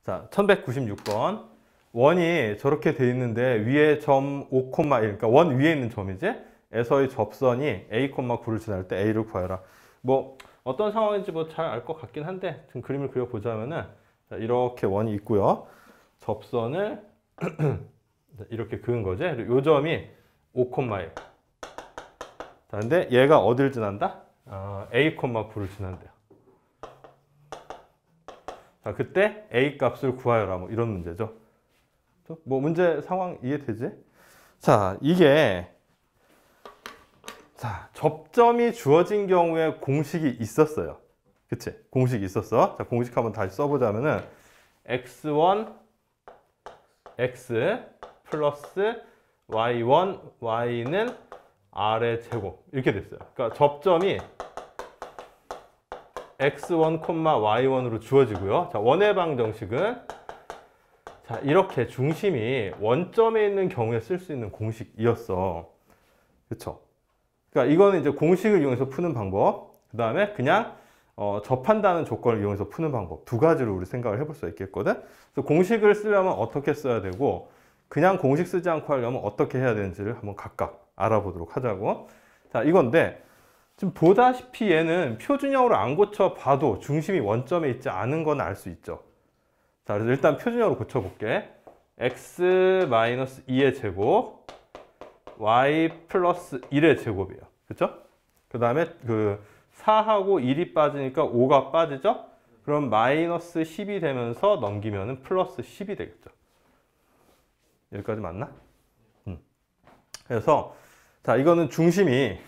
자, 1196번. 원이 저렇게 돼 있는데 위에 점 5,1, 그러니까 원 위에 있는 점이지? 에서의 접선이 a, 9를 지날 때 a를 구하여라. 뭐 어떤 상황인지 뭐 잘 알 것 같긴 한데 지금 그림을 그려보자면은 자, 이렇게 원이 있고요. 접선을 이렇게 그은 거지. 요 점이 5,1. 자, 근데 얘가 어딜 지난다? a, 9를 지난대요. 자, 그때 a 값을 구하여라. 뭐 이런 문제죠. 뭐 문제 상황 이해되지? 자, 이게 자, 접점이 주어진 경우에 공식이 있었어요. 그치? 공식이 있었어. 자, 공식 한번 다시 써보자면은 x1 x 플러스 y1 y는 r의 제곱 이렇게 됐어요. 그러니까 접점이 x1, y1으로 주어지고요. 자, 원의 방정식은 자, 이렇게 중심이 원점에 있는 경우에 쓸 수 있는 공식이었어. 그쵸? 그러니까 이거는 이제 공식을 이용해서 푸는 방법, 그 다음에 그냥 접한다는 조건을 이용해서 푸는 방법 두 가지로 우리 생각을 해볼 수 있겠거든. 그래서 공식을 쓰려면 어떻게 써야 되고 그냥 공식 쓰지 않고 하려면 어떻게 해야 되는지를 한번 각각 알아보도록 하자고. 자, 이건데 지금 보다시피 얘는 표준형으로 안 고쳐봐도 중심이 원점에 있지 않은 건 알 수 있죠. 자, 그래서 일단 표준형으로 고쳐볼게. x-2의 제곱 y 플러스 1의 제곱이에요. 그쵸? 그 다음에 그 4하고 1이 빠지니까 5가 빠지죠? 그럼 마이너스 10이 되면서 넘기면은 플러스 10이 되겠죠. 여기까지 맞나? 그래서 자, 이거는 중심이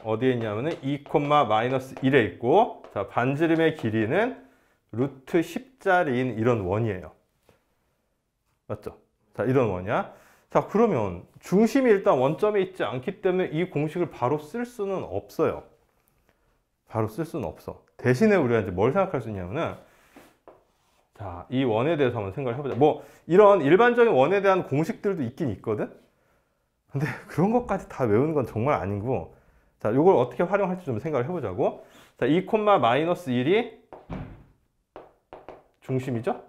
어디에 있냐면은 2, 마이너스 1에 있고 자, 반지름의 길이는 루트 10짜리인 이런 원이에요. 맞죠? 자, 이런 원이야. 자, 그러면 중심이 일단 원점에 있지 않기 때문에 이 공식을 바로 쓸 수는 없어요. 바로 쓸 수는 없어. 대신에 우리가 이제 뭘 생각할 수 있냐면은 자, 이 원에 대해서 한번 생각을 해보자. 뭐 이런 일반적인 원에 대한 공식들도 있긴 있거든. 근데 그런 것까지 다 외우는 건 정말 아니고 자, 이걸 어떻게 활용할지 좀 생각을 해보자고. 자, 2, 마이너스 1이 중심이죠?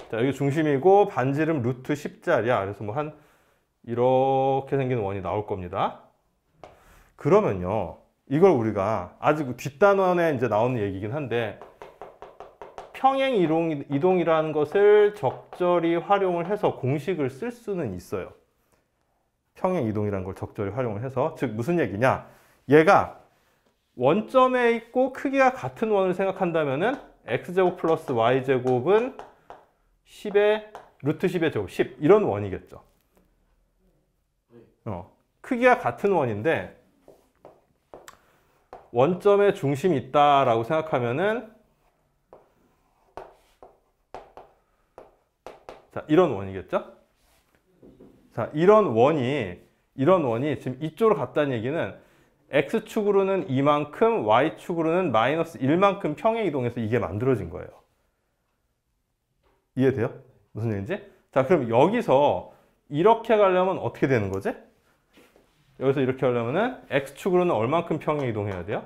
자, 여기 중심이고 반지름 루트 10짜리야. 그래서 뭐 한 이렇게 생긴 원이 나올 겁니다. 그러면요, 이걸 우리가 아직 뒷단원에 이제 나오는 얘기긴 한데 평행 이동이라는 것을 적절히 활용을 해서 공식을 쓸 수는 있어요. 평행 이동이라는 걸 적절히 활용을 해서, 즉 무슨 얘기냐? 얘가 원점에 있고 크기가 같은 원을 생각한다면은 x제곱 플러스 y제곱은 10의 루트 10의 제곱 10 이런 원이겠죠. 크기가 같은 원인데 원점에 중심이 있다라고 생각하면은 자, 이런 원이겠죠. 자, 이런 원이 지금 이쪽으로 갔다는 얘기는 x축으로는 이만큼, y축으로는 마이너스 1만큼 평행 이동해서 이게 만들어진 거예요. 이해돼요? 무슨 얘기인지? 자, 그럼 여기서 이렇게 가려면 어떻게 되는 거지? 여기서 이렇게 하려면은 x축으로는 얼만큼 평행 이동해야 돼요?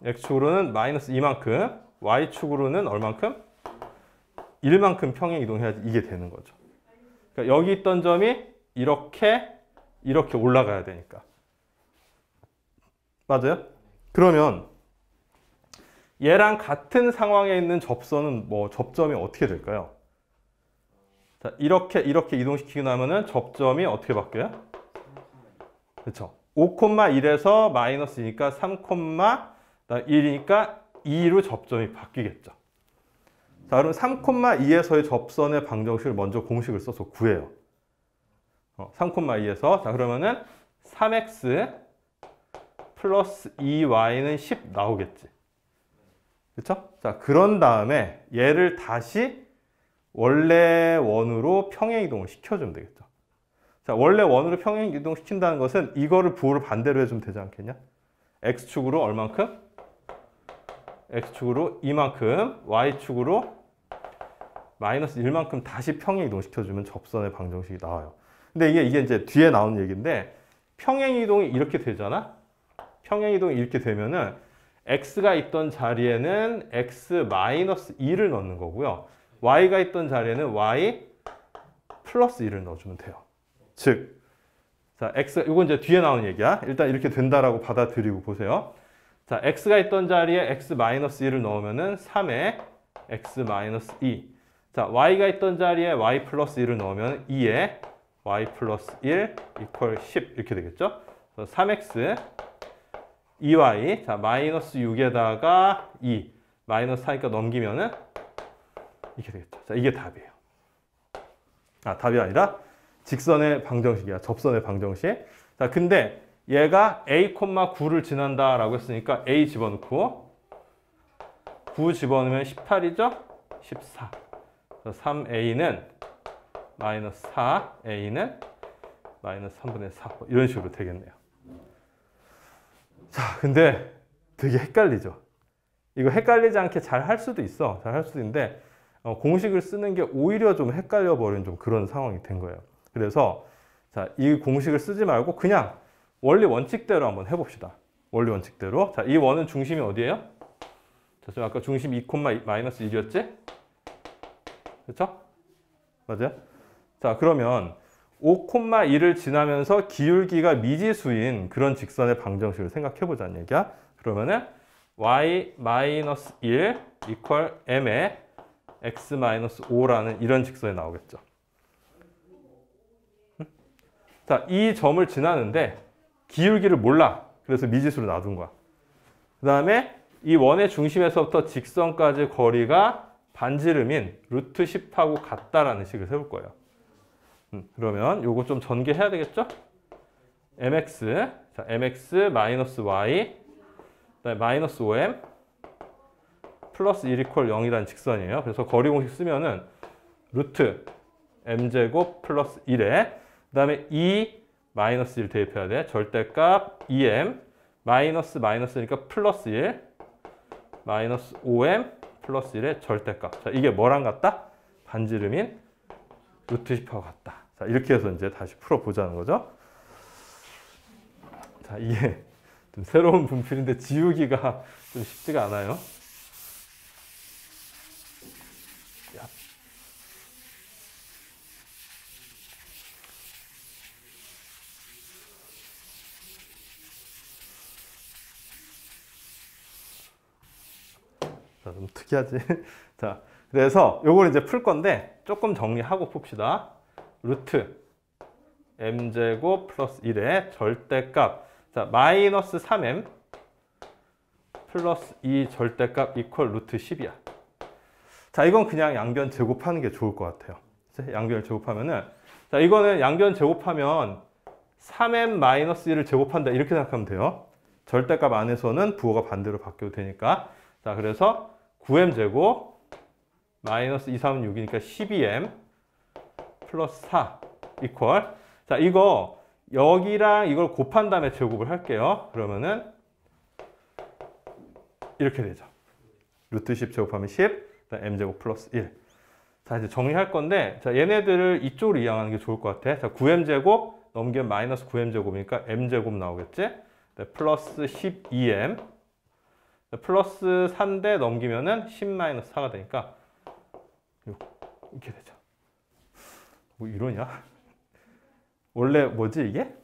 x축으로는 마이너스 2만큼, y축으로는 얼만큼? 1만큼 평행 이동해야지 이게 되는 거죠. 그러니까 여기 있던 점이 이렇게 올라가야 되니까. 맞아요? 그러면 얘랑 같은 상황에 있는 접선은 뭐 접점이 어떻게 될까요? 자, 이렇게 이동시키고 나면은 접점이 어떻게 바뀌어요? 그렇죠. 5,1에서 마이너스니까 3,1이니까 2로 접점이 바뀌겠죠. 자, 그럼 3,2에서의 접선의 방정식을 먼저 공식을 써서 구해요. 3,2에서 자, 그러면은 3x 플러스 2y는 10 나오겠지. 그렇죠? 자, 그런 다음에 얘를 다시 원래 원으로 평행 이동을 시켜주면 되겠죠. 자, 원래 원으로 평행 이동 시킨다는 것은 이거를 부호를 반대로 해주면 되지 않겠냐? x축으로 얼만큼? x축으로 이만큼, y축으로 마이너스 1만큼 다시 평행 이동 시켜주면 접선의 방정식이 나와요. 근데 이게 이제 뒤에 나오는 얘기인데 평행 이동이 이렇게 되잖아? 평행 이동이 이렇게 되면은 x가 있던 자리에는 x-2를 넣는 거고요. y가 있던 자리에는 y 플러스 1을 넣어주면 돼요. 즉, 자, 이건 이제 뒤에 나오는 얘기야. 일단 이렇게 된다라고 받아들이고 보세요. 자, x가 있던 자리에 x-1을 넣으면은 3에 x-2. 자, y가 있던 자리에 y 플러스 1을 넣으면 2에 y 플러스 1 이퀄 10 이렇게 되겠죠? 그래서 3x 2y 자 마이너스 6에다가 2 마이너스 4니까 넘기면은 이렇게 되겠죠. 자, 이게 답이에요. 아, 답이 아니라 직선의 방정식이야. 접선의 방정식. 자, 근데 얘가 a, 9를 지난다라고 했으니까 a 집어넣고 9 집어넣으면 18이죠? 14. 3a는 마이너스 4, a는 마이너스 3분의 4 이런 식으로 되겠네요. 자, 근데 되게 헷갈리죠. 이거 헷갈리지 않게 잘 할 수도 있어. 잘 할 수도 있는데 공식을 쓰는 게 오히려 좀 헷갈려 버린 좀 그런 상황이 된 거예요. 그래서 자, 이 공식을 쓰지 말고 그냥 원리 원칙대로 한번 해봅시다. 원리 원칙대로. 자, 이 원은 중심이 어디예요? 자, 지금 아까 중심 2, 마이너스 1이었지? 그렇죠? 맞아요? 자, 그러면 5,1을 지나면서 기울기가 미지수인 그런 직선의 방정식을 생각해 보자는 얘기야. 그러면은 y-1 이퀄 m의 x-5라는 이런 직선이 나오겠죠. 자, 이 점을 지나는데 기울기를 몰라. 그래서 미지수로 놔둔 거야. 그 다음에 이 원의 중심에서부터 직선까지 거리가 반지름인 루트 10하고 같다라는 식을 세울 거예요. 그러면 요거 좀 전개해야 되겠죠? mx, 자, mx 마이너스 y, 그다음에 마이너스 5m 플러스 1 이퀄 0이라는 직선이에요. 그래서 거리 공식 쓰면은 루트 m제곱 플러스 1에 그다음에 2 마이너스 1 대입해야 돼. 절대값 2m 마이너스니까 플러스 1 마이너스 5m 플러스 1의 절대값. 자, 이게 뭐랑 같다? 반지름인 루트 10하고 같다. 자, 이렇게 해서 이제 다시 풀어보자는 거죠. 자, 이게 좀 새로운 분필인데 지우기가 좀 쉽지가 않아요. 자, 좀 특이하지? 자, 그래서 요걸 이제 풀 건데 조금 정리하고 풉시다. 루트 m제곱 플러스 1의 절대값. 자, 마이너스 3m 플러스 2 절대값 이퀄 루트 10이야. 자, 이건 그냥 양변 제곱하는 게 좋을 것 같아요. 양변을 제곱하면은, 자, 이거는 양변 제곱하면 3m 마이너스 1을 제곱한다. 이렇게 생각하면 돼요. 절대값 안에서는 부호가 반대로 바뀌어도 되니까. 자, 그래서 9m 제곱 마이너스 2, 3은 6이니까 12m 플러스 4 이퀄. 자, 이거 여기랑 이걸 곱한 다음에 제곱을 할게요. 그러면은 이렇게 되죠. 루트 10 제곱하면 10, m제곱 플러스 1. 자, 이제 정리할 건데, 자, 얘네들을 이쪽으로 이항하는 게 좋을 것 같아. 자, 9m제곱 넘기면 마이너스 9m제곱이니까 m제곱 나오겠지? 플러스 12m 플러스 3대 넘기면은 10-4가 되니까 이렇게 되죠. 뭐 이러냐? 원래 뭐지 이게?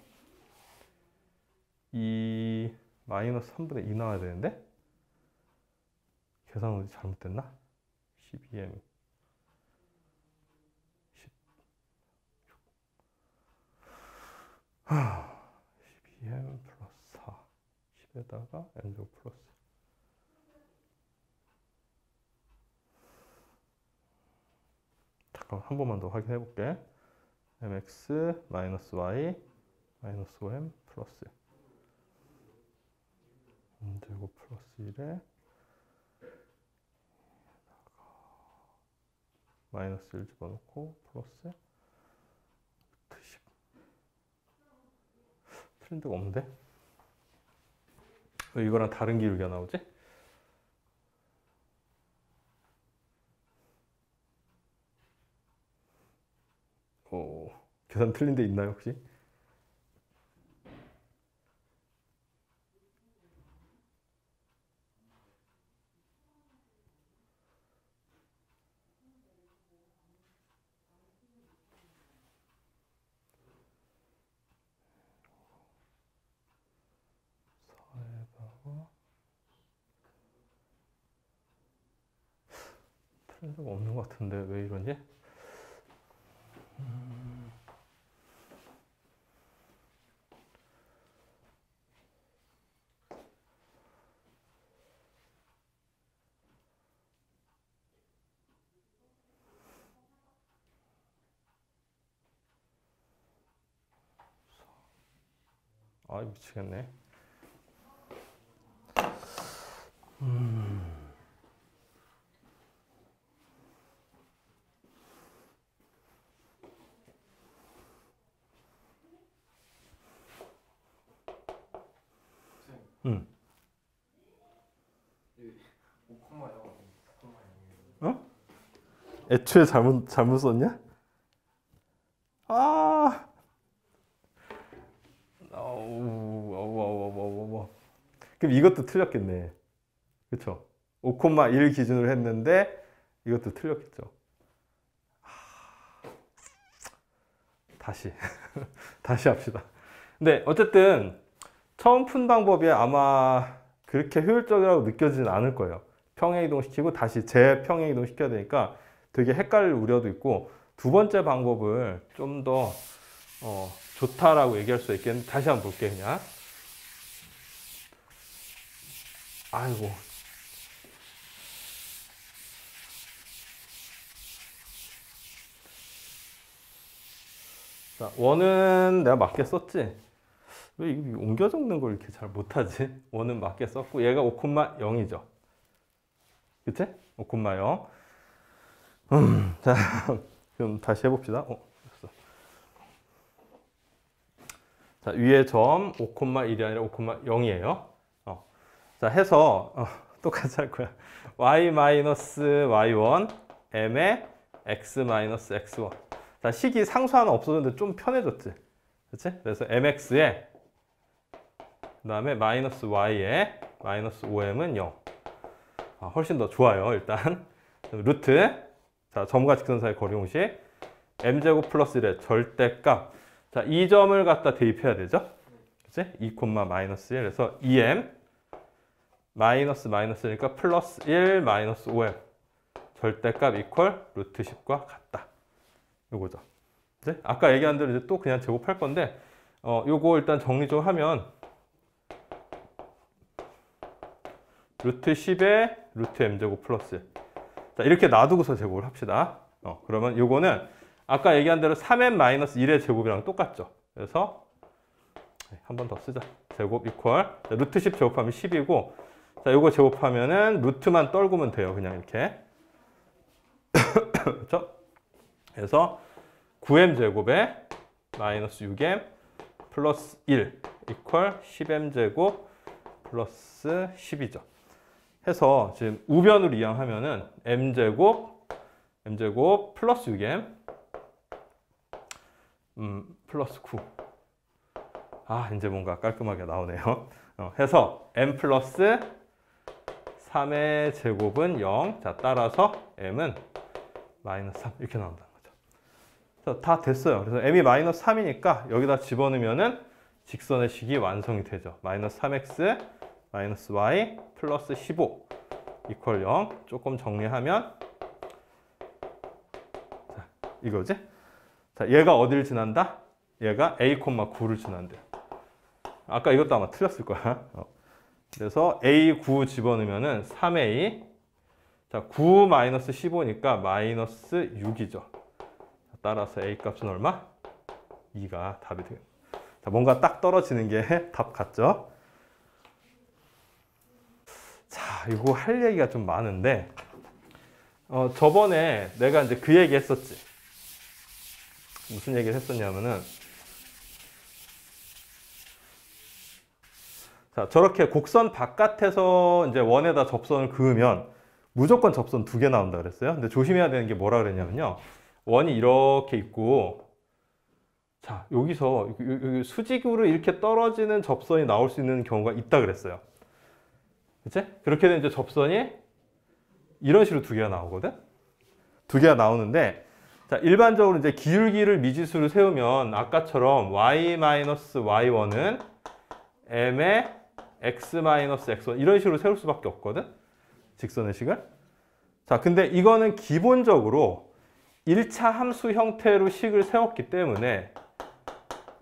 이 마이너스 3분의 2 나와야 되는데 계산 어디 잘못됐나? 12m 12m 플러스 4 10에다가 m제곱 플러스 잠깐 한 번만 더 확인해 볼게. mx 마이너스 y 마이너스 5m 플러스 m제곱 플러스 1에 마이너스 1 집어넣고 플러스 루트 10. 틀린 데가 없는데? 왜 이거랑 다른 기울기가 나오지? 계산 틀린 데 있나요 혹시? 틀린 적 없는 것 같은데 왜 이러니? 아 미치겠네. 음. 5,0. 어? 애초에 잘못 썼냐? 아. 그럼 이것도 틀렸겠네. 그쵸? 5,1 기준으로 했는데 이것도 틀렸겠죠. 다시 다시 합시다. 근데 어쨌든 처음 푼 방법이 아마 그렇게 효율적이라고 느껴지진 않을 거예요. 평행이동 시키고 다시 재평행이동 시켜야 되니까 되게 헷갈릴 우려도 있고, 두 번째 방법을 좀 더 좋다라고 얘기할 수 있겠는데, 다시 한번 볼게 그냥. 아이고. 자, 원은 내가 맞게 썼지? 왜 이거 옮겨 적는 걸 이렇게 잘 못하지? 원은 맞게 썼고 얘가 5,0이죠. 그치? 5,0. 자, 그럼 다시 해봅시다. 됐어. 자, 위에 점 5,1이 아니라 5,0이에요. 자, 해서 똑같이 할 거야. y-y1 m에 x-x1. 자, 식이 상수 하나 없어졌는데 좀 편해졌지. 그치? 그래서 mx에 그 다음에 마이너스 y에 마이너스 5m은 0. 훨씬 더 좋아요. 일단 루트, 자, 점과 직선 사이 거리 공식 m제곱 플러스 1의 절대값. 자, 이 점을 갖다 대입해야 되죠. 그치? 2, 마이너스 1. 그래서 2m 마이너스니까 플러스 1 마이너스 5m 절대값 이퀄 루트 10과 같다. 요거죠. 이제 아까 얘기한 대로 이제 또 그냥 제곱할 건데, 요거 일단 정리 좀 하면 루트 10에 루트 m제곱 플러스 1. 자, 이렇게 놔두고서 제곱을 합시다. 그러면 요거는 아까 얘기한 대로 3m 마이너스 1의 제곱이랑 똑같죠. 그래서 한 번 더 쓰자. 제곱 이퀄 루트 10 제곱하면 10이고, 자, 요거 제곱하면은 루트만 떨구면 돼요. 그냥 이렇게. 그렇죠? 그래서 9m 제곱에 마이너스 6m 플러스 1 이퀄 10m 제곱 플러스 10이죠. 해서 지금 우변으로 이항하면은 m 제곱 플러스 6m 플러스 9. 이제 뭔가 깔끔하게 나오네요. 해서 m 플러스 3의 제곱은 0. 자, 따라서 m은 마이너스 3 이렇게 나온다는 거죠. 자, 다 됐어요. 그래서 m이 마이너스 3이니까 여기다 집어넣으면은 직선의 식이 완성이 되죠. 마이너스 3x 마이너스 y 플러스 15 이퀄 0. 조금 정리하면 자, 이거지? 자, 얘가 어디를 지난다? 얘가 a, 9를 지난대요. 아까 이것도 아마 틀렸을 거야. 그래서 a 9 집어넣으면은 3a. 자, 9 마이너스 15니까 마이너스 6이죠. 따라서 a 값은 얼마? 2가 답이 돼요. 자, 뭔가 딱 떨어지는 게 답 같죠? 자, 이거 할 얘기가 좀 많은데, 저번에 내가 이제 그 얘기 했었지. 무슨 얘기를 했었냐면은, 자, 저렇게 곡선 바깥에서 이제 원에다 접선을 그으면 무조건 접선 2개 나온다 그랬어요. 근데 조심해야 되는 게 뭐라 그랬냐면요. 원이 이렇게 있고, 자, 여기서 여기 수직으로 이렇게 떨어지는 접선이 나올 수 있는 경우가 있다 그랬어요. 그치? 그렇게 되면 이제 접선이 이런 식으로 2개가 나오거든? 2개가 나오는데, 자, 일반적으로 이제 기울기를 미지수로 세우면 아까처럼 y-y1은 m의 x-x1 이런 식으로 세울 수밖에 없거든. 직선의 식을. 자, 근데 이거는 기본적으로 1차 함수 형태로 식을 세웠기 때문에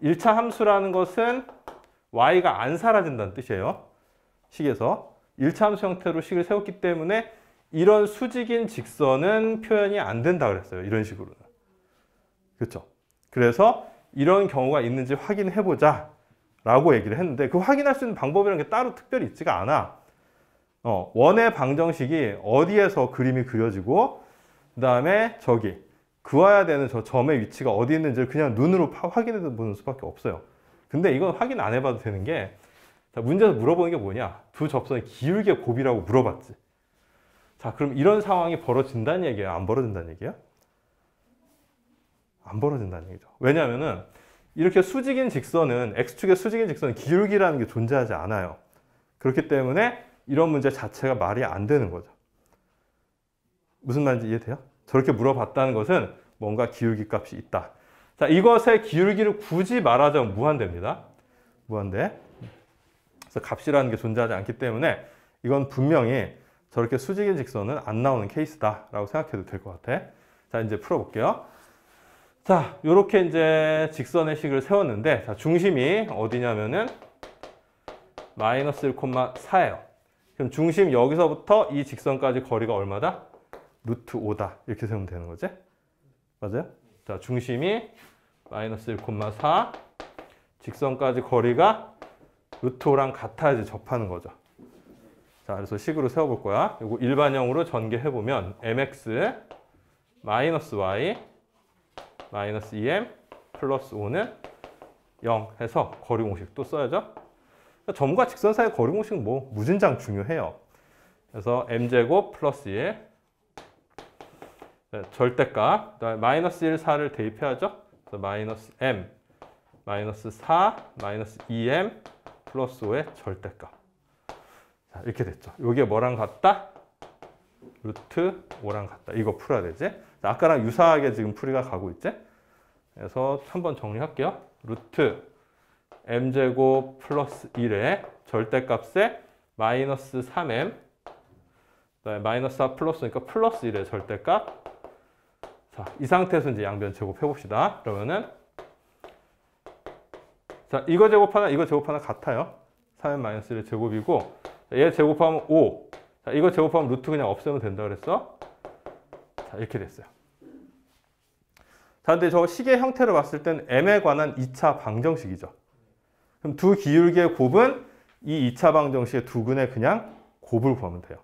1차 함수라는 것은 y가 안 사라진다는 뜻이에요. 식에서 1차 함수 형태로 식을 세웠기 때문에 이런 수직인 직선은 표현이 안 된다 그랬어요. 이런 식으로는. 그렇죠? 그래서 이런 경우가 있는지 확인해 보자 라고 얘기를 했는데 그 확인할 수 있는 방법이라는 게 따로 특별히 있지가 않아. 원의 방정식이 어디에서 그림이 그려지고 그 다음에 저기 그어야 되는 저 점의 위치가 어디 있는지를 그냥 눈으로 확인해 보는 수밖에 없어요. 근데 이건 확인 안 해봐도 되는 게 자, 문제에서 물어보는 게 뭐냐? 두 접선이 기울기의 곱이라고 물어봤지. 자, 그럼 이런 상황이 벌어진다는 얘기예요? 안 벌어진다는 얘기예요? 안 벌어진다는 얘기죠. 왜냐하면은 이렇게 수직인 직선은 X축의 수직인 직선은 기울기라는 게 존재하지 않아요. 그렇기 때문에 이런 문제 자체가 말이 안 되는 거죠. 무슨 말인지 이해돼요? 저렇게 물어봤다는 것은 뭔가 기울기 값이 있다. 자, 이것의 기울기를 굳이 말하자면 무한대입니다. 무한대. 그래서 값이라는 게 존재하지 않기 때문에 이건 분명히 저렇게 수직인 직선은 안 나오는 케이스다라고 생각해도 될 것 같아. 자, 이제 풀어볼게요. 자, 요렇게 이제 직선의 식을 세웠는데, 자, 중심이 어디냐면은 마이너스 1,4예요. 그럼 중심 여기서부터 이 직선까지 거리가 얼마다? 루트 5다. 이렇게 세우면 되는 거지? 맞아요? 자, 중심이 마이너스 1,4, 직선까지 거리가 루트 5랑 같아야지 접하는 거죠. 자, 그래서 식으로 세워볼 거야. 이거 일반형으로 전개해보면 mx 마이너스 y 마이너스 2m 플러스 5는 0 해서 거리 공식 또 써야죠. 그러니까 점과 직선 사이의 거리 공식은 뭐 무진장 중요해요. 그래서 m제곱 플러스 1 네, 절대값 그다음에 마이너스 1, 4를 대입해야죠. 그래서 마이너스 m 마이너스 4 마이너스 2m 플러스 5의 절대값. 자, 이렇게 됐죠. 이게 뭐랑 같다? 루트 5랑 같다. 이거 풀어야 되지. 자, 아까랑 유사하게 지금 풀이가 가고 있지. 그래서 한번 정리할게요. 루트 m제곱 플러스 1의 절대값에 마이너스 3m 그다음에 마이너스 4 플러스니까 플러스 1의 절대값. 자, 이 상태에서 이제 양변 제곱해 봅시다. 그러면은 자, 이거 제곱하나 같아요. 3m 마이너스 1의 제곱이고 얘 제곱하면 5. 자, 이거 제곱하면 루트 그냥 없애면 된다 그랬어. 자, 이렇게 됐어요. 자, 근데 저 식의 형태를 봤을 땐 m에 관한 2차 방정식이죠. 그럼 두 기울기의 곱은 이 2차 방정식의 두 근의 그냥 곱을 구하면 돼요.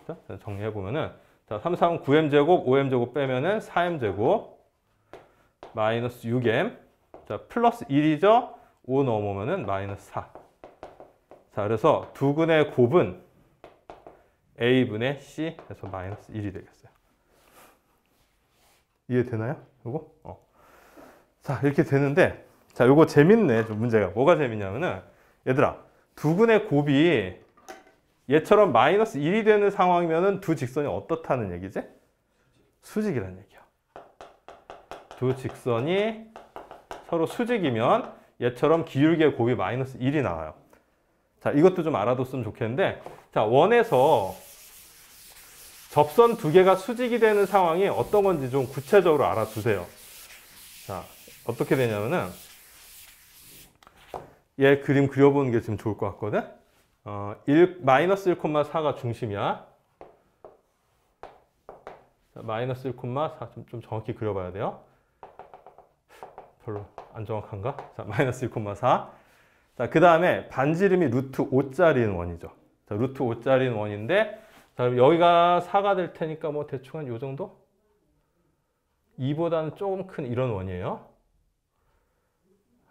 자, 정리해보면은 자, 3, 3은 9m제곱, 5m제곱 빼면은 4m제곱 마이너스 6m 자, 플러스 1이죠. 5 넘으면은 마이너스 4. 자, 그래서 두 근의 곱은 a분의 c 해서 마이너스 1이 되겠어요. 이해되나요? 요거? 자, 이렇게 되는데 자, 요거 재밌네. 좀 문제가. 뭐가 재밌냐면은 얘들아, 두 근의 곱이 얘처럼 마이너스 1이 되는 상황이면은 두 직선이 어떻다는 얘기지? 수직이라는 얘기야. 두 직선이 서로 수직이면 얘처럼 기울기의 곱이 마이너스 1이 나와요. 자, 이것도 좀 알아뒀으면 좋겠는데 자, 원에서 접선 두 개가 수직이 되는 상황이 어떤 건지 좀 구체적으로 알아두세요. 자, 어떻게 되냐면은 얘 그림 그려보는 게 지금 좋을 것 같거든. 마이너스 1,4가 중심이야. 자, 마이너스 1,4 좀 정확히 그려봐야 돼요. 별로 안 정확한가? 자, 마이너스 1,4. 자, 그 다음에 반지름이 루트 5짜리는 원이죠. 자, 루트 5짜리는 원인데 자, 여기가 4가 될 테니까 뭐 대충 한 요 정도? 2보다는 조금 큰 이런 원이에요.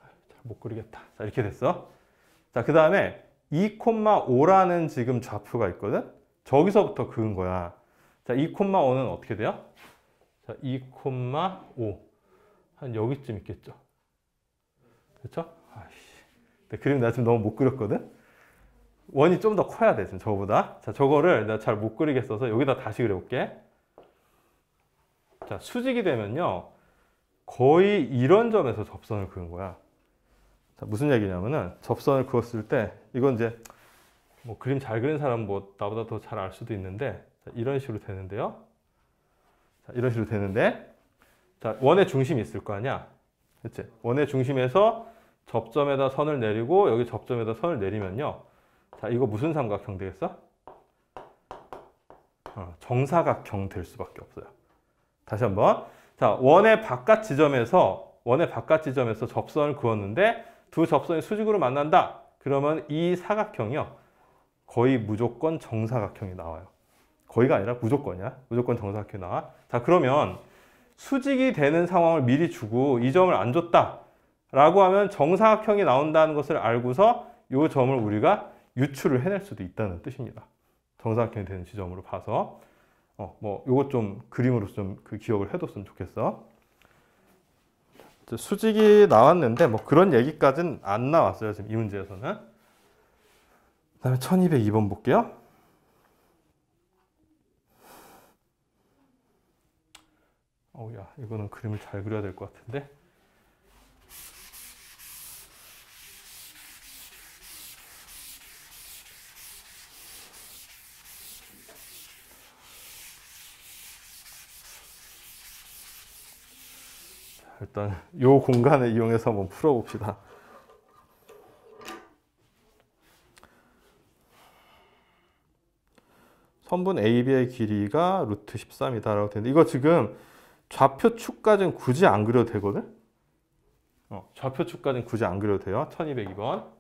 잘 못 그리겠다. 자, 이렇게 됐어. 자, 그 다음에 2,5라는 지금 좌표가 있거든? 저기서부터 그은 거야. 자, 2,5는 어떻게 돼요? 자, 2,5. 한 여기쯤 있겠죠. 그렇죠? 아이씨. 근데 그림 내가 지금 너무 못 그렸거든? 원이 좀 더 커야 돼, 지금 저거보다. 자, 저거를 내가 잘 못 그리겠어서 여기다 다시 그려볼게. 자, 수직이 되면요. 거의 이런 점에서 접선을 그은 거야. 자, 무슨 얘기냐면은 접선을 그었을 때 이건 이제 뭐 그림 잘 그리는 사람 뭐 나보다 더 잘 알 수도 있는데 자, 이런 식으로 되는데요. 자, 이런 식으로 되는데 자, 원의 중심이 있을 거 아니야. 그치? 원의 중심에서 접점에다 선을 내리고 여기 접점에다 선을 내리면요. 자, 이거 무슨 삼각형 되겠어? 정사각형 될 수밖에 없어요. 다시 한번. 자, 원의 바깥 지점에서 접선을 그었는데 두 접선이 수직으로 만난다. 그러면 이 사각형이요. 거의 무조건 정사각형이 나와요. 거의가 아니라 무조건이야. 무조건 정사각형이 나와. 자, 그러면 수직이 되는 상황을 미리 주고 이 점을 안 줬다. 라고 하면 정사각형이 나온다는 것을 알고서 이 점을 우리가 유추를 해낼 수도 있다는 뜻입니다. 정사각형이 되는 지점으로 봐서 뭐 요거 좀 그림으로 좀 그 기억을 해뒀으면 좋겠어. 수직이 나왔는데 뭐 그런 얘기까지는 안 나왔어요. 지금 이 문제에서는. 그다음에 1202번 볼게요. 야, 이거는 그림을 잘 그려야 될 것 같은데. 일단 이 공간을 이용해서 한번 풀어봅시다. 선분 AB의 길이가 루트 13이다 라고 되는데 이거 지금 좌표축까지는 굳이 안 그려도 되거든? 좌표축까지는 굳이 안 그려도 돼요. 1202번.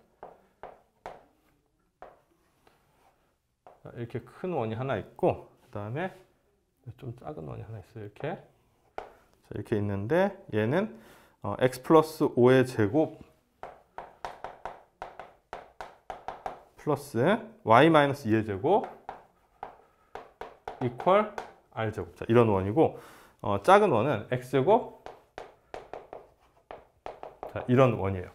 이렇게 큰 원이 하나 있고 그 다음에 좀 작은 원이 하나 있어요. 이렇게. 자, 이렇게 있는데 얘는 x 플러스 5의 제곱 플러스 y 마이너스 2의 제곱 이퀄 r 제곱. 자, 이런 원이고 작은 원은 x 제곱 자, 이런 원이에요.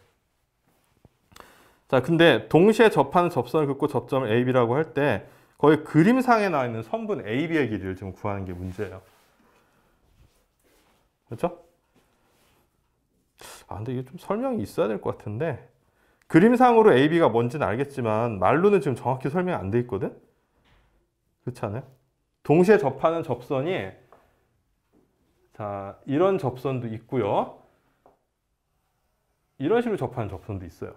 자, 근데 동시에 접하는 접선을 긋고 접점을 AB라고 할 때 거의 그림상에 나와 있는 선분 AB의 길이를 지금 구하는 게 문제예요. 그렇죠? 근데 이게 좀 설명이 있어야 될 것 같은데 그림상으로 AB가 뭔지는 알겠지만 말로는 지금 정확히 설명이 안 돼 있거든? 그렇지 않아요? 동시에 접하는 접선이 자, 이런 접선도 있고요. 이런 식으로 접하는 접선도 있어요.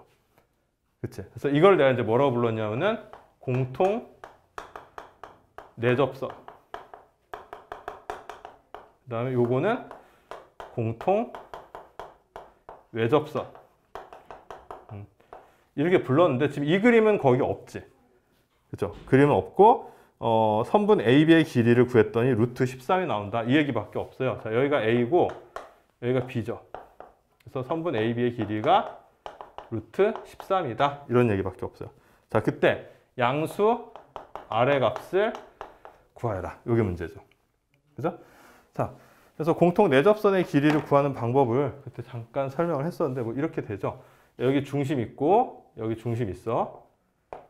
그치? 그래서 이걸 내가 이제 뭐라고 불렀냐면은 공통 내접선. 그 다음에 요거는 공통 외접선. 이렇게 불렀는데 지금 이 그림은 거기 없지. 그죠? 그림은 없고 선분 AB의 길이를 구했더니 루트 13이 나온다. 이 얘기밖에 없어요. 자, 여기가 A고 여기가 B죠. 그래서 선분 AB의 길이가 루트 13이다. 이런 얘기밖에 없어요. 자, 그때 양수 R의 값을 구하여라. 이게 문제죠. 그죠? 자, 그래서 공통 내접선의 길이를 구하는 방법을 그때 잠깐 설명을 했었는데 뭐 이렇게 되죠. 여기 중심 있고 여기 중심 있어.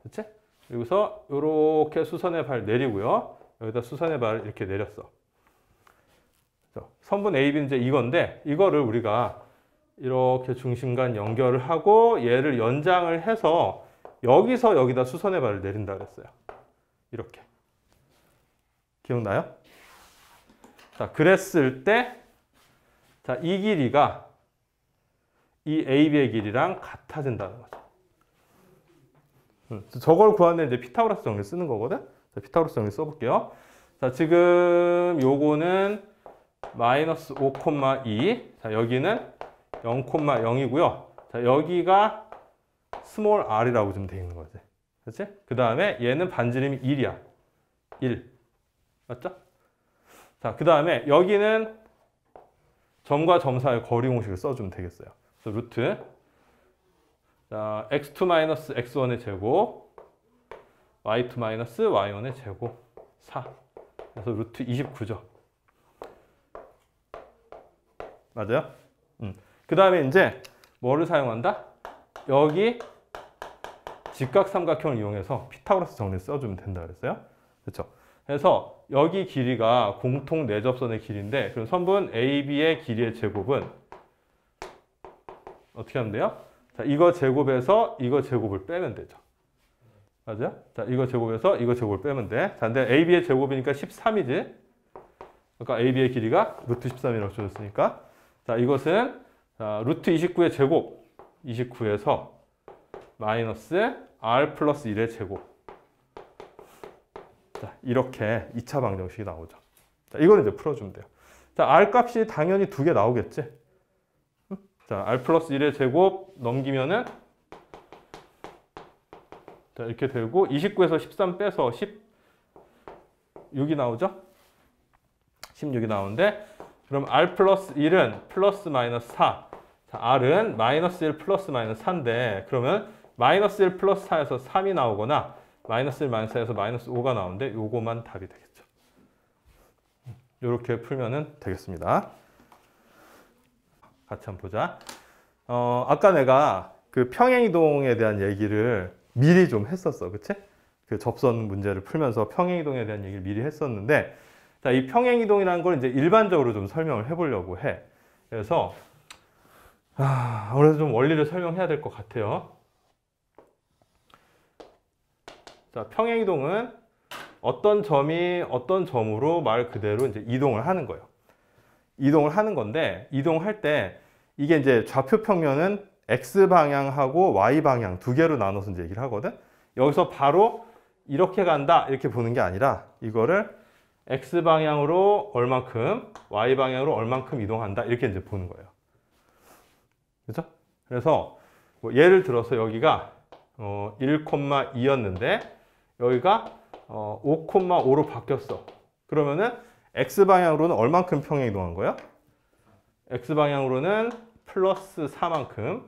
그치? 여기서 이렇게 수선의 발 내리고요. 여기다 수선의 발을 이렇게 내렸어. 선분 AB는 이제 이건데 이거를 우리가 이렇게 중심간 연결을 하고 얘를 연장을 해서 여기서 여기다 수선의 발을 내린다 그랬어요. 이렇게. 기억나요? 자, 그랬을 때 자, 이 길이가 이 AB의 길이랑 같아진다는 거죠. 저걸 구하는 이제 피타고라스 정리 쓰는 거거든. 자, 피타고라스 정리 써볼게요. 자, 지금 요거는 마이너스 5,2. 자, 여기는 0,0이고요. 자, 여기가 스몰 r이라고 좀 돼 있는 거지. 그렇지? 그 다음에 얘는 반지름이 1이야. 1. 맞죠? 자, 그 다음에 여기는 점과 점 사이의 거리 공식을 써주면 되겠어요. 그래서 루트 자, x2 마이너스 x1의 제곱 y2 마이너스 y1의 제곱 4. 그래서 루트 29죠. 맞아요? 그 다음에 이제 뭐를 사용한다? 여기 직각삼각형을 이용해서 피타고라스 정리를 써주면 된다 그랬어요. 그렇죠? 그래서 여기 길이가 공통 내접선의 길이인데 그럼 선분 AB의 길이의 제곱은 어떻게 하면 돼요? 자, 이거 제곱에서 이거 제곱을 빼면 되죠. 맞아요? 자, 이거 제곱에서 이거 제곱을 빼면 돼. 자, 근데 AB의 제곱이니까 13이지. 아까 AB의 길이가 루트 13이라고 줘줬으니까. 자, 이것은 자, 루트 29의 제곱. 29에서 마이너스 R 플러스 1의 제곱. 자, 이렇게 2차 방정식이 나오죠. 자, 이거는 이제 풀어주면 돼요. 자, R 값이 당연히 2개 나오겠지? 자, R 플러스 1의 제곱 넘기면은 자, 이렇게 되고 29에서 13 빼서 16이 나오죠? 16이 나오는데 그럼 R 플러스 1은 플러스 마이너스 4. 자, R은 마이너스 1 플러스 마이너스 4인데 그러면 마이너스 1 플러스 4에서 3이 나오거나 마이너스 1 마이너스 4에서 마이너스 5가 나오는데 요거만 답이 되겠죠. 이렇게 풀면은 되겠습니다. 같이 한번 보자. 아까 내가 그 평행이동에 대한 얘기를 미리 좀 했었어. 그치? 그 접선 문제를 풀면서 평행이동에 대한 얘기를 미리 했었는데 자, 이 평행이동이라는 걸 이제 일반적으로 좀 설명을 해보려고 해. 그래서 아무래도 좀 원리를 설명해야 될 것 같아요. 자, 평행이동은 어떤 점이 어떤 점으로 말 그대로 이제 이동을 하는 거예요. 이동을 하는 건데 이동할 때 이게 이제 좌표 평면은 X 방향하고 Y 방향 두 개로 나눠서 이제 얘기를 하거든. 여기서 바로 이렇게 간다 이렇게 보는 게 아니라 이거를 X 방향으로 얼만큼, Y 방향으로 얼만큼 이동한다 이렇게 이제 보는 거예요. 그렇죠? 그래서 뭐 예를 들어서 여기가 1,2였는데 여기가 5,5로 바뀌었어. 그러면은 X 방향으로는 얼만큼 평행 이동한 거야? X 방향으로는 플러스 4만큼,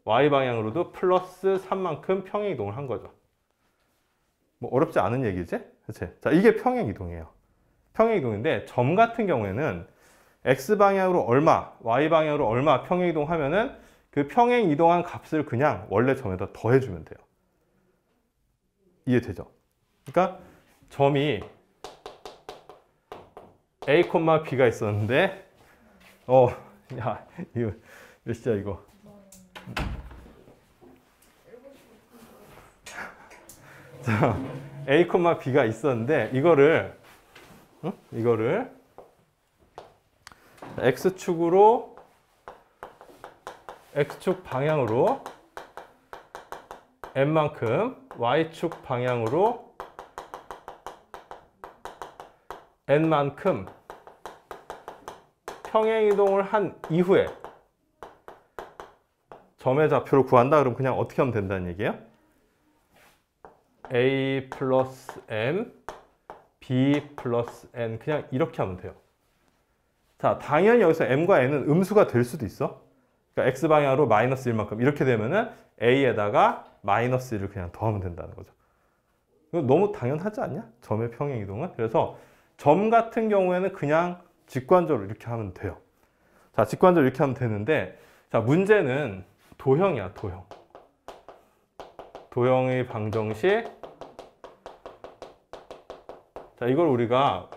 Y 방향으로도 플러스 3만큼 평행 이동을 한 거죠. 뭐 어렵지 않은 얘기지? 그치? 자, 이게 평행 이동이에요. 평행 이동인데 점 같은 경우에는 X 방향으로 얼마, Y 방향으로 얼마 평행 이동하면은 그 평행 이동한 값을 그냥 원래 점에다 더해주면 돼요. 이해되죠? 그러니까 점이 A, B가 있었는데 야, 이거 몇 시야 이거? 자, A, B가 있었는데 이거를 X축으로 X축 방향으로 N만큼 Y축 방향으로 N만큼 평행이동을 한 이후에 점의 좌표를 구한다 그러면 그냥 어떻게 하면 된다는 얘기예요? A 플러스 M, B 플러스 N 그냥 이렇게 하면 돼요. 자, 당연히 여기서 M과 N은 음수가 될 수도 있어. 그러니까 X방향으로 마이너스 1만큼 이렇게 되면은 A에다가 마이너스 1을 그냥 더하면 된다는 거죠. 이거 너무 당연하지 않냐? 점의 평행이동은. 그래서 점 같은 경우에는 그냥 직관적으로 이렇게 하면 돼요. 자, 직관적으로 이렇게 하면 되는데 자, 문제는 도형이야, 도형. 도형의 방정식. 자, 이걸 우리가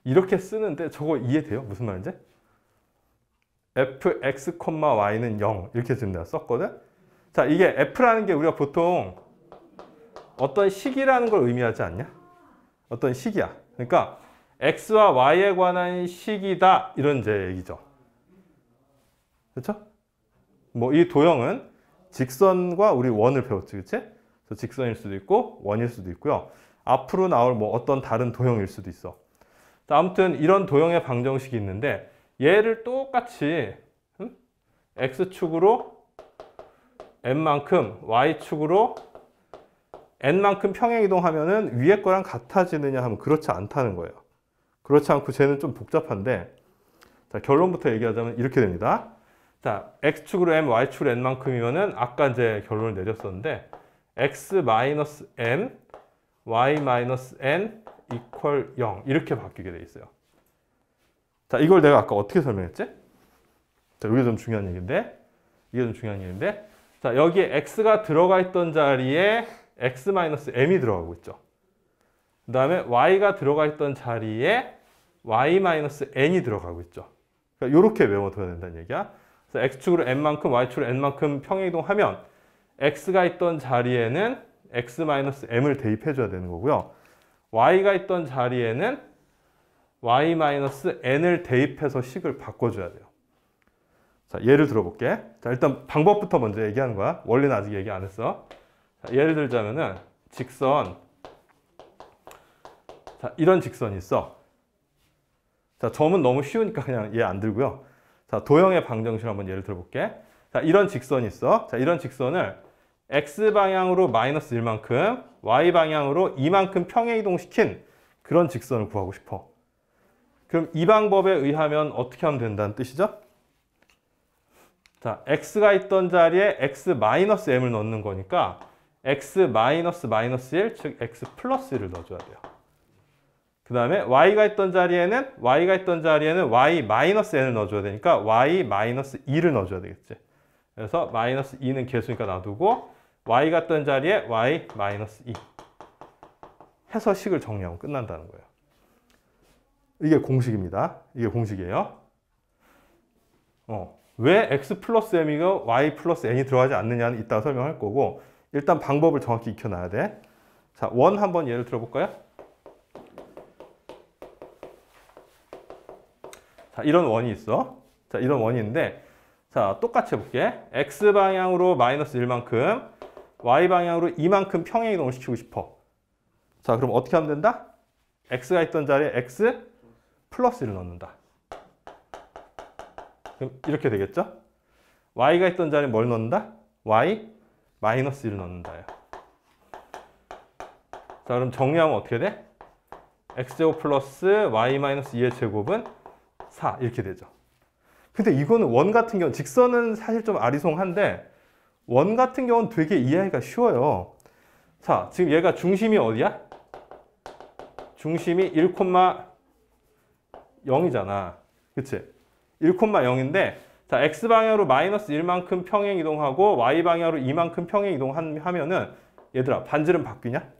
이렇게 쓰는데 저거 이해돼요? 무슨 말인지? fx, y는 0 이렇게 지금 내가 썼거든? 자, 이게 f라는 게 우리가 보통 어떤 식이라는 걸 의미하지 않냐? 어떤 식이야. 그러니까 x와 y에 관한 식이다 이런 이제 얘기죠. 그렇죠? 뭐 이 도형은 직선과 우리 원을 배웠지, 그렇지? 그래서 직선일 수도 있고 원일 수도 있고요. 앞으로 나올 뭐 어떤 다른 도형일 수도 있어. 자, 아무튼 이런 도형의 방정식이 있는데 얘를 똑같이 x축으로 n만큼 y축으로 n만큼 평행이동하면은 위에 거랑 같아지느냐 하면 그렇지 않다는 거예요. 그렇지 않고 쟤는 좀 복잡한데 자, 결론부터 얘기하자면 이렇게 됩니다. 자, x축으로 m, y축으로 n만큼이면은 아까 이제 결론을 내렸었는데 x-m, y-n equal 0 이렇게 바뀌게 돼 있어요. 자, 이걸 내가 아까 어떻게 설명했지? 자, 이게 좀 중요한 얘기인데 이게 좀 중요한 얘기인데 자, 여기에 x가 들어가 있던 자리에 x-m이 들어가고 있죠. 그 다음에 y가 들어가 있던 자리에 y-n이 들어가고 있죠. 그러니까 이렇게 외워둬야 된다는 얘기야. 그래서 x축으로 n만큼 y축으로 n만큼 평행이동하면 x가 있던 자리에는 x-m을 대입해줘야 되는 거고요. y가 있던 자리에는 y-n을 대입해서 식을 바꿔줘야 돼요. 자, 예를 들어볼게. 자, 일단 방법부터 먼저 얘기하는 거야. 원리는 아직 얘기 안 했어. 자, 예를 들자면은 직선. 자, 이런 직선이 있어. 자, 점은 너무 쉬우니까 그냥 얘 안 들고요. 자, 도형의 방정식을 한번 예를 들어볼게. 자, 이런 직선이 있어. 자, 이런 직선을 x방향으로 마이너스 1만큼, y방향으로 2만큼 평행이동시킨 그런 직선을 구하고 싶어. 그럼 이 방법에 의하면 어떻게 하면 된다는 뜻이죠? 자, x가 있던 자리에 x-m을 넣는 거니까 x-1, 즉 x+1을 넣어줘야 돼요. 그 다음에 y가 있던 자리에는 y-n을 넣어줘야 되니까 y-2를 넣어줘야 되겠지. 그래서 -2는 개수니까 놔두고 y가 있던 자리에 y-2 해서 식을 정리하면 끝난다는 거예요. 이게 공식입니다. 이게 공식이에요. 왜 x 플러스 m이고 y 플러스 n이 들어가지 않느냐는 이따가 설명할 거고, 일단 방법을 정확히 익혀놔야 돼. 자, 원 한번 예를 들어볼까요? 자, 이런 원이 있어. 자, 이런 원이 있는데, 자, 똑같이 해볼게. x방향으로 마이너스 1만큼, y방향으로 2만큼 평행이동을 시키고 싶어. 자, 그럼 어떻게 하면 된다? x가 있던 자리에 x 플러스 1을 넣는다. 그럼 이렇게 되겠죠? y가 있던 자리에 뭘 넣는다? y 마이너스 1을 넣는다요. 자, 그럼 정리하면 어떻게 돼? x제곱 플러스 y 마이너스 2의 제곱은 4 이렇게 되죠. 근데 이거는 원 같은 경우, 직선은 사실 좀 아리송한데 원 같은 경우는 되게 이해하기가 쉬워요. 자, 지금 얘가 중심이 어디야? 중심이 1,0이잖아. 그치? 1,0인데, 자, x방향으로 마이너스 1만큼 평행 이동하고 y방향으로 2만큼 평행 이동하면은 얘들아, 반지름 바뀌냐?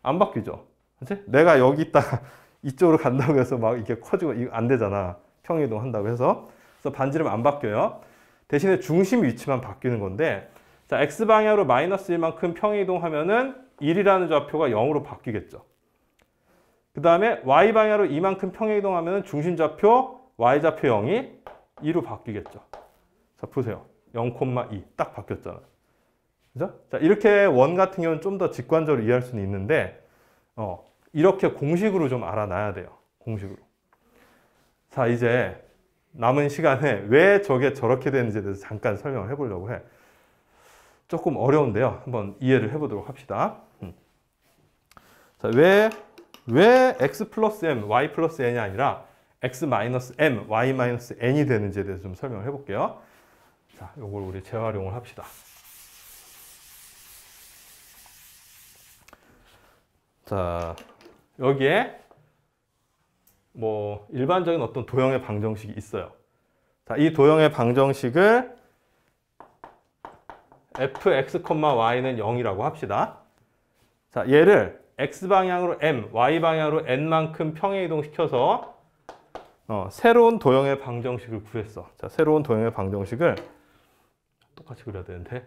안 바뀌죠. 그치? 내가 여기 있다가 이쪽으로 간다고 해서 막 이렇게 커지고 이거 안 되잖아. 평행 이동한다고 해서. 그래서 반지름 안 바뀌어요. 대신에 중심 위치만 바뀌는 건데, 자, x방향으로 마이너스 1만큼 평행 이동하면은 1이라는 좌표가 0으로 바뀌겠죠. 그 다음에 y방향으로 이만큼 평행 이동하면 중심 좌표, y좌표 0이 2로 바뀌겠죠. 자, 보세요. 0,2 딱 바뀌었잖아. 그죠? 자, 이렇게 원 같은 경우는 좀 더 직관적으로 이해할 수는 있는데, 이렇게 공식으로 좀 알아놔야 돼요. 공식으로. 자, 이제 남은 시간에 왜 저게 저렇게 되는지에 대해서 잠깐 설명을 해보려고 해. 조금 어려운데요. 한번 이해를 해보도록 합시다. 자, 왜 x 플러스 m, y 플러스 n이 아니라 x 마이너스 m, y 마이너스 n이 되는지에 대해서 좀 설명을 해볼게요. 자, 이걸 우리 재활용을 합시다. 자, 여기에 뭐 일반적인 어떤 도형의 방정식이 있어요. 자, 이 도형의 방정식을 fx, y는 0이라고 합시다. 자, 얘를 x방향으로 m, y방향으로 n만큼 평행 이동시켜서 새로운 도형의 방정식을 구했어. 자, 새로운 도형의 방정식을 똑같이 그려야 되는데,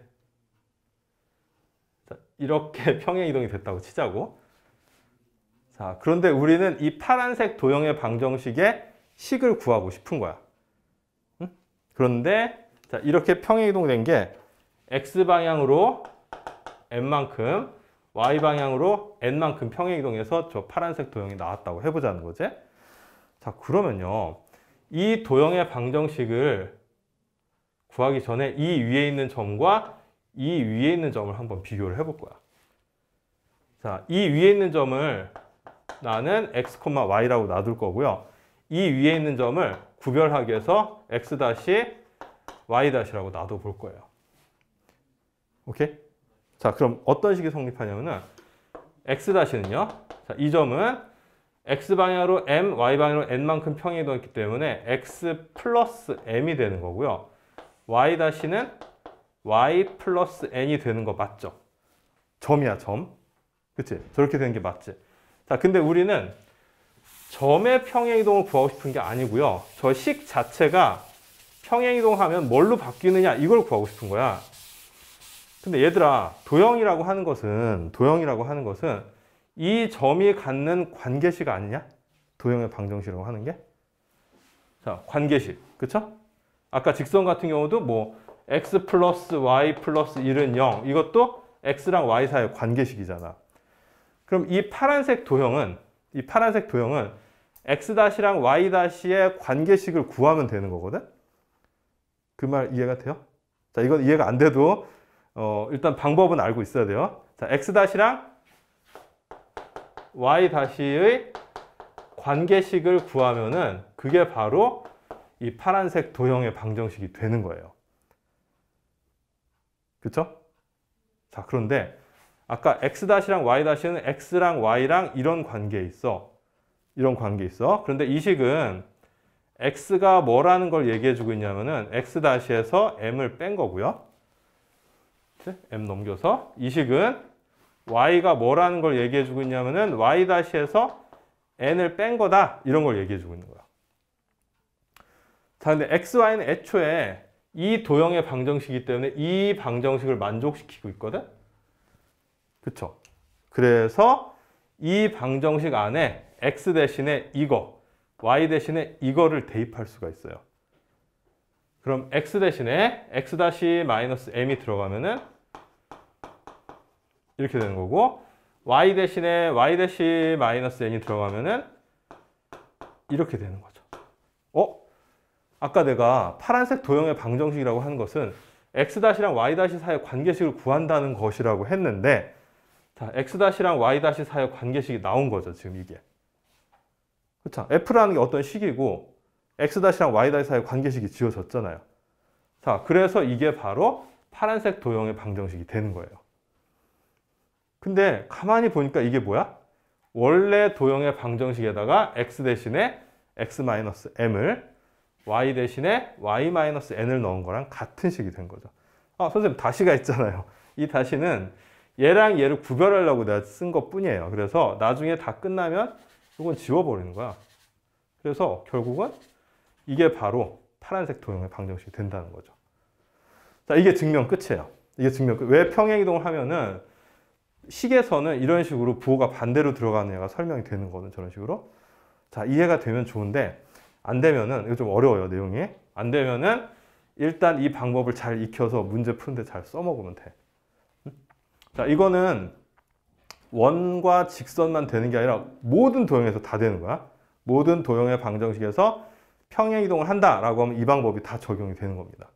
자, 이렇게 평행 이동이 됐다고 치자고. 자, 그런데 우리는 이 파란색 도형의 방정식의 식을 구하고 싶은 거야. 응? 그런데 자, 이렇게 평행 이동된 게 x방향으로 m만큼, y방향으로 n만큼 평행 이동해서 저 파란색 도형이 나왔다고 해보자는 거지. 자, 그러면요, 이 도형의 방정식을 구하기 전에 이 위에 있는 점과 이 위에 있는 점을 한번 비교를 해볼 거야. 자, 이 위에 있는 점을 나는 x, y라고 놔둘 거고요. 이 위에 있는 점을 구별하기 위해서 x-, y-라고 놔둬볼 거예요. 오케이? 자, 그럼 어떤 식이 성립하냐면은 x-는요. 자, 이 점은 x방향으로 m, y방향으로 n만큼 평행 이동했기 때문에 x 플러스 m이 되는 거고요. y-는 y 플러스 n이 되는 거 맞죠? 점이야, 점. 그치? 저렇게 되는 게 맞지? 자, 근데 우리는 점의 평행 이동을 구하고 싶은 게 아니고요. 저 식 자체가 평행 이동하면 뭘로 바뀌느냐, 이걸 구하고 싶은 거야. 근데 얘들아, 도형이라고 하는 것은 이 점이 갖는 관계식 아니냐? 도형의 방정식이라고 하는 게. 자, 관계식. 그쵸? 아까 직선 같은 경우도 뭐 x 플러스 y 플러스 1은 0. 이것도 x랑 y 사이의 관계식이잖아. 그럼 이 파란색 도형은 x-랑 y-의 관계식을 구하면 되는 거거든? 그 말 이해가 돼요? 자, 이건 이해가 안 돼도 일단 방법은 알고 있어야 돼요. 자, x-랑 y-의 관계식을 구하면은 그게 바로 이 파란색 도형의 방정식이 되는 거예요. 그쵸? 자, 그런데 아까 x-랑 y-는 x랑 y랑 이런 관계에 있어. 그런데 이 식은 x가 뭐라는 걸 얘기해 주고 있냐면은 x-에서 m을 뺀 거고요. m 넘겨서 이 식은 y가 뭐라는 걸 얘기해 주고 있냐면은 y-에서 n을 뺀 거다. 이런 걸 얘기해 주고 있는 거야. 자, 근데 x, y는 애초에 이 도형의 방정식이기 때문에 이 방정식을 만족시키고 있거든? 그쵸? 그래서 이 방정식 안에 x 대신에 이거, y 대신에 이거를 대입할 수가 있어요. 그럼 x 대신에 x-m이 들어가면은 이렇게 되는 거고, y 대신에 y-n이 들어가면은 이렇게 되는 거죠. 아까 내가 파란색 도형의 방정식이라고 하는 것은 x-랑 y- 사이의 관계식을 구한다는 것이라고 했는데, 자, x-랑 y- 사이의 관계식이 나온 거죠, 지금 이게. 그렇죠? f라는 게 어떤 식이고 x-랑 y- 사이의 관계식이 지어졌잖아요. 자, 그래서 이게 바로 파란색 도형의 방정식이 되는 거예요. 근데 가만히 보니까 이게 뭐야? 원래 도형의 방정식에다가 x 대신에 x-m을 y 대신에 y-n을 넣은 거랑 같은 식이 된 거죠. 아, 선생님, 다시가 있잖아요. 이 다시는 얘랑 얘를 구별하려고 내가 쓴 것 뿐이에요. 그래서 나중에 다 끝나면 이건 지워버리는 거야. 그래서 결국은 이게 바로 파란색 도형의 방정식이 된다는 거죠. 자, 이게 증명 끝이에요. 이게 증명 끝. 왜 평행이동을 하면은 식에서는 이런 식으로 부호가 반대로 들어가는 애가 설명이 되는 거는 저런 식으로. 자, 이해가 되면 좋은데 안 되면은, 이거 좀 어려워요, 내용이. 안 되면은 일단 이 방법을 잘 익혀서 문제 푸는데 잘 써먹으면 돼. 자, 이거는 원과 직선만 되는 게 아니라 모든 도형에서 다 되는 거야. 모든 도형의 방정식에서 평행이동을 한다라고 하면 이 방법이 다 적용이 되는 겁니다.